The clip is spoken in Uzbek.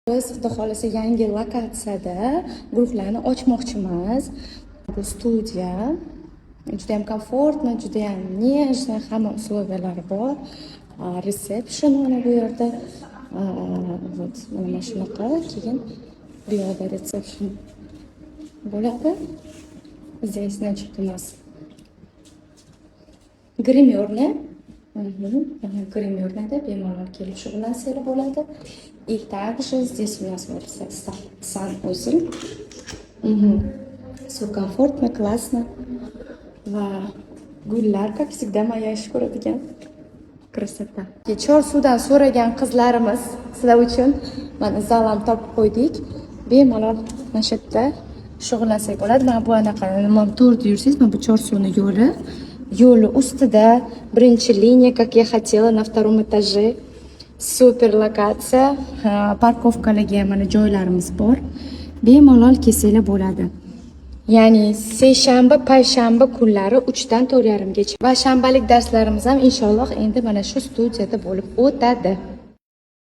Biz xudo xolasa yangi lokatsiyada guruhlarni ochmoqchimiz. Bu studiya juda ham komfortni, juda ham nejni, hamma uslublari bor. Reception mana bu yerda. Вот, mana shunaqa. Keyin bu yerda reception bo'ladi. Здесь, значит, у нас гримерная. Гримерная, да, bemalol kelib shug'ullansanglar bo'ladi. И также здесь у нас вот санузел. Все комфортно, классно. Va gullar, как всегда, moя yaxshi ko'radigan. Krasota. Chorsudan so'ragan qizlarimiz sizlar uchun mana zal ham topib qo'ydik. Bemalol mana shu yerda shug'ullansak bo'ladi. Mana bu anaqa nima to'g'ri yursangiz, mana bu Chorsuni yo'li ustida birinchi liniya, как я хотела, на втором этаже. Super lokatsiya. Parkovkalarga mana joylarimiz bor. Bemalol kelsanglar bo'ladi. Ya'ni seshanba, payshanba kunlari 3 dan 4:30gacha va shanbalik darslarimiz ham inshaalloh endi mana shu studiyada bo'lib o'tadi.